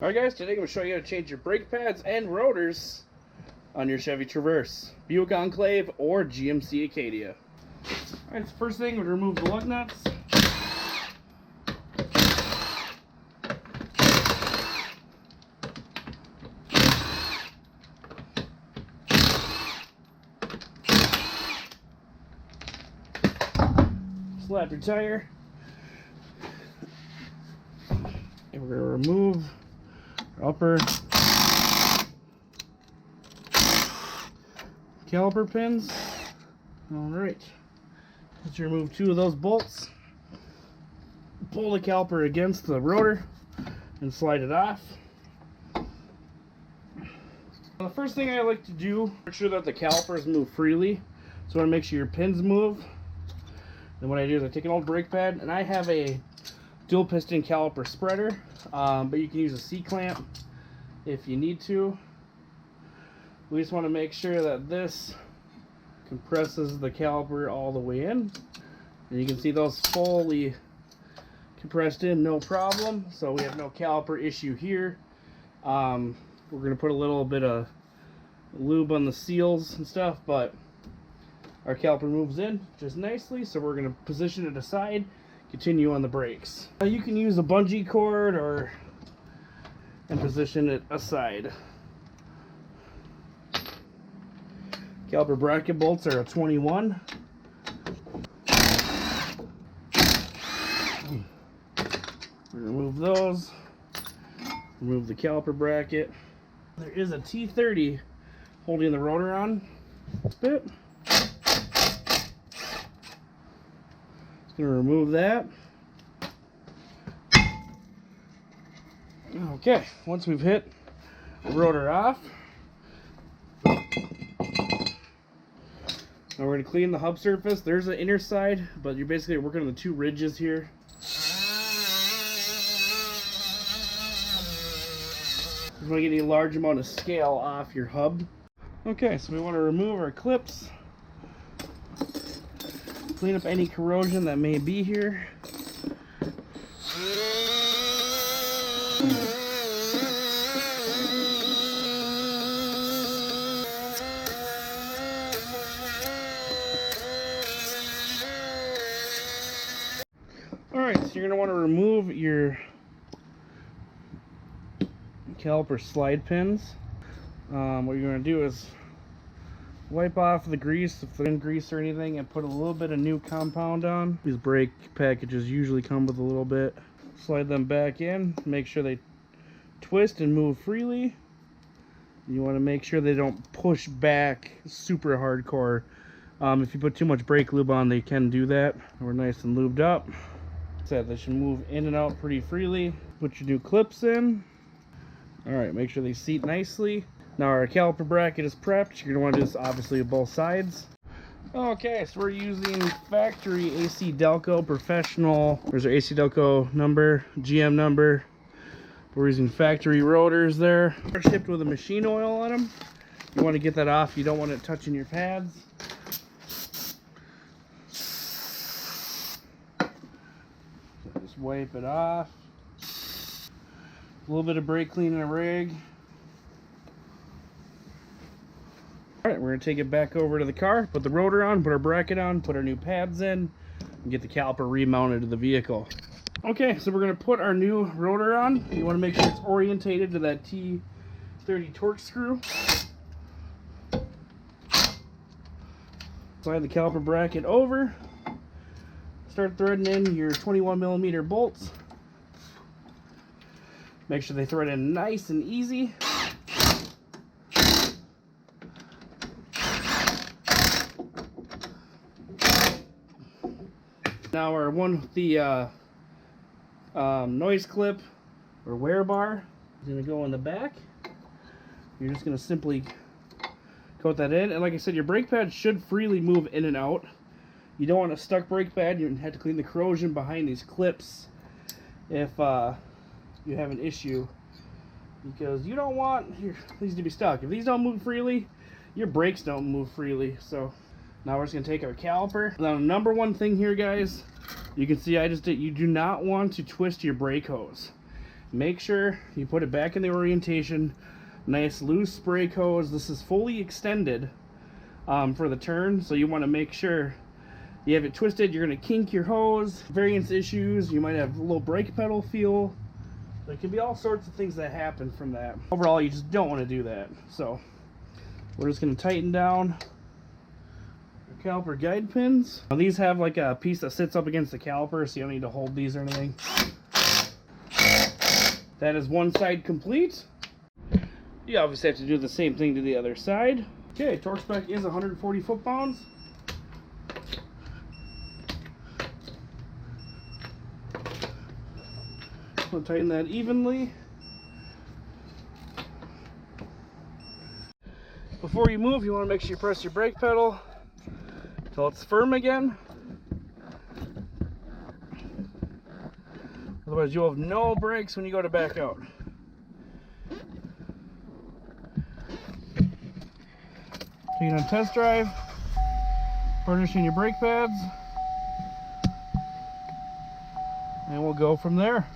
Alright guys, today I'm going to show you how to change your brake pads and rotors on your Chevy Traverse, Buick Enclave, or GMC Acadia. Alright, so first thing, we're going to remove the lug nuts. Slap your tire. And we're going to remove upper caliper pins. Alright, let's remove two of those bolts. Pull the caliper against the rotor and slide it off. The first thing I like to do, make sure that the calipers move freely. So I want to make sure your pins move. Then what I do is I take an old brake pad, and I have a dual piston caliper spreader, but you can use a C-clamp if you need to. We just want to make sure that this compresses the caliper all the way in, and you can see those fully compressed in, no problem. So we have no caliper issue here. We're going to put a little bit of lube on the seals and stuff, but our caliper moves in just nicely, so we're going to position it aside, continue on the brakes. Now you can use a bungee cord and position it aside. Caliper bracket bolts are a 21. Remove those. Remove the caliper bracket. There is a T30 holding the rotor on a bit. Gonna remove that. Okay, once we've hit the rotor off, now we're gonna clean the hub surface. There's the inner side, but you're basically working on the two ridges here. You want to get a large amount of scale off your hub. Okay, so we want to remove our clips. Clean up any corrosion that may be here. Alright, so you're going to want to remove your caliper slide pins. What you're going to do is wipe off the grease, if there's grease or anything, and put a little bit of new compound on. These brake packages usually come with a little bit. Slide them back in, make sure they twist and move freely. You want to make sure they don't push back super hardcore. If you put too much brake lube on, they can do that. We're nice and lubed up. So they should move in and out pretty freely. Put your new clips in. Alright, make sure they seat nicely. Now our caliper bracket is prepped. You're going to want to do this obviously with both sides. Okay, so we're using factory AC Delco Professional. There's our AC Delco number, GM number. We're using factory rotors there. They're shipped with a machine oil on them. You want to get that off. You don't want it touching your pads. So just wipe it off. A little bit of brake clean in a rig. Alright, we're going to take it back over to the car, put the rotor on, put our bracket on, put our new pads in, and get the caliper remounted to the vehicle. Okay, so we're going to put our new rotor on. You want to make sure it's orientated to that T30 torque screw. Slide the caliper bracket over. Start threading in your 21mm bolts. Make sure they thread in nice and easy. Now our one with the noise clip or wear bar is going to go in the back. You're just going to simply coat that in, and like I said, your brake pad should freely move in and out. You don't want a stuck brake pad. You have to clean the corrosion behind these clips if you have an issue, because you don't want these to be stuck. If these don't move freely, your brakes don't move freely. So now we're just going to take our caliper. Now, number one thing here, guys, you can see I just did. You do not want to twist your brake hose. Make sure you put it back in the orientation. Nice loose brake hose. This is fully extended for the turn, so you want to make sure you have it twisted. You're going to kink your hose. Variance issues, you might have a little brake pedal feel. There can be all sorts of things that happen from that. Overall, you just don't want to do that. So we're just going to tighten down our caliper guide pins. Now, these have like a piece that sits up against the caliper, so you don't need to hold these or anything. That is one side complete. You obviously have to do the same thing to the other side. Okay, torque spec is 140 foot-pounds. We'll tighten that evenly. Before you move, you want to make sure you press your brake pedal until it's firm again. Otherwise, you'll have no brakes when you go to back out. Taking on test drive, burnishing your brake pads, and we'll go from there.